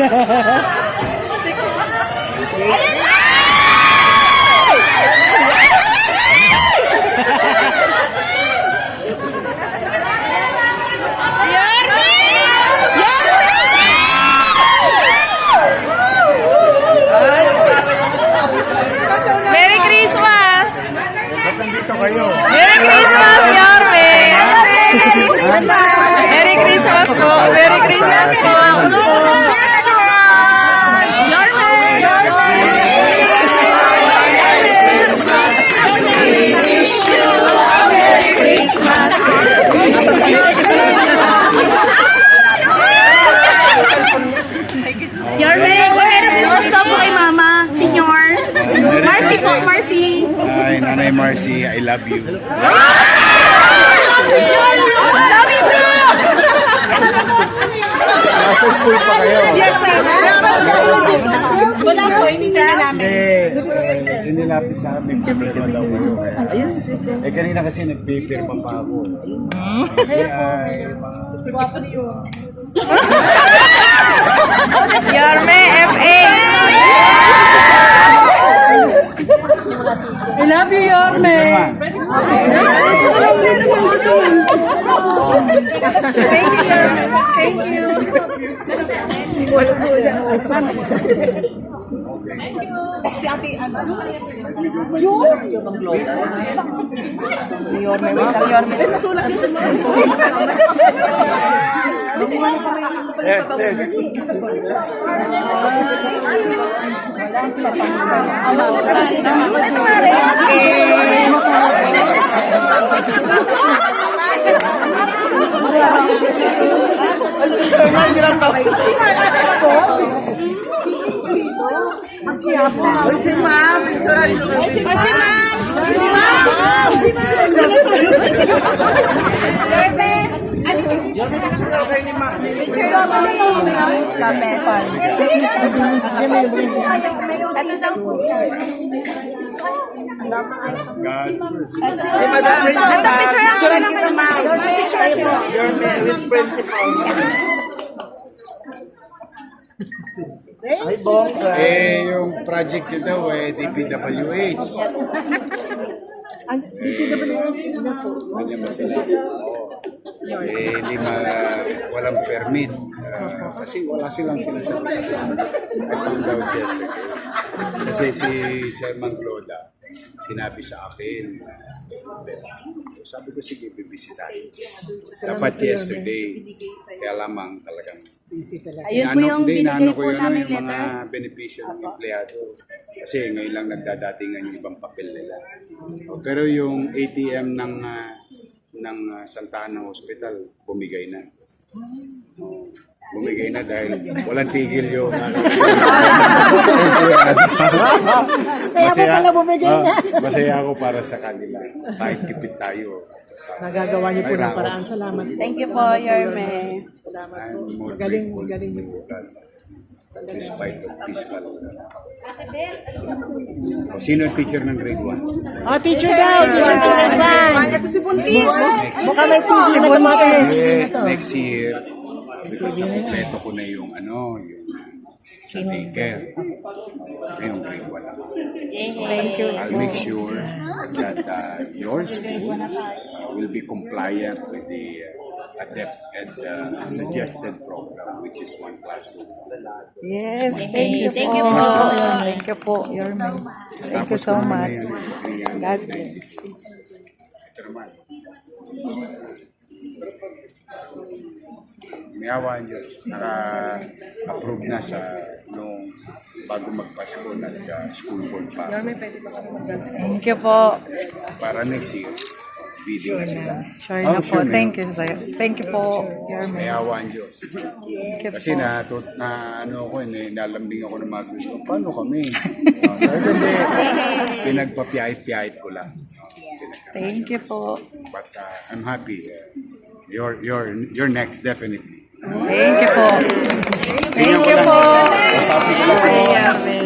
Merry Christmas! Ba't nandito kayo? Merry Christmas, Yorme! Merry Christmas po! Merry Christmas po! Yorme, Merry Christmas daw po kay Mama, Senyor. Marcy po, Marcy. Ay, Nanay Marcy, I love you. Nasa school pa kayo? Yes, sir. Wala po, hindi na namin. Hindi lapit sa amin. Problema daw kayo. Eh, kanina kasi nagpipirma pa ako. Yorme, FA! I love you, Yorme. Thank you, Yorme. Thank you. Si ate, ano? Yorme, wait lang, Yorme. Ay, si Ma'am. Picturean nyo. Ay, si Ma'am. Si Ma'am. Si Ma'am. God first. With principal. Ay, bongga. Eh, yung project nyo daw, DPWH. DPWH na po. Ganyan ba sila? Hindi walang permit. Kasi wala silang sinasabi. I found out yesterday. Kasi si Chairman Cloda, sinabi sa akin, sabi ko, sige, bibisitahin. Dapat yesterday. Kaya lamang talagang Ayun po yung binigay po namin yung letter. mga benepisyo ng empleyado. Kasi ngayon lang nagdadatingan yung ibang papel nila. Pero yung ATM ng Santa Ana Hospital, bumigay na. Bumigay na dahil walang tigil yung masaya ako para sa kanila. Kahit kipit tayo. Nagagawa niyo po ng paraan. Salamat. Thank you po, Yorme. Salamat po. Magaling niyo po. Despite of fiscal. Sino ang teacher ng grade 1? Oh, teacher daw! Teacher daw! Ito si Buntis. Mukha may teacher na tumatis. Next year, because nakompleto ko na yung sa daycare. Ngayong grade 1 ako. Thank you. I'll make sure that your school will be compliant with the ADEPT and suggested program, which is one classroom. Yes, thank you Thank you po. po. Thank you po, Yorme. Thank you so much. God bless. Ito naman. May awa ang Diyos. Naka-approve na sa nung bago magpasko nag-school board pa. Thank you po. Para next year, bidding na sila. Sure na po. Thank you, sir. Thank you po, Yorme. May awa ang Diyos. Thank you Kasi po. nalambing ako ng mga gusto. Paano kami? Sabi ko, pinagpapiyait-piyait ko lang. Thank you po. But I'm happy. You're next, definitely. Thank you po. Thank you po. Masapit ko lang. Yorme.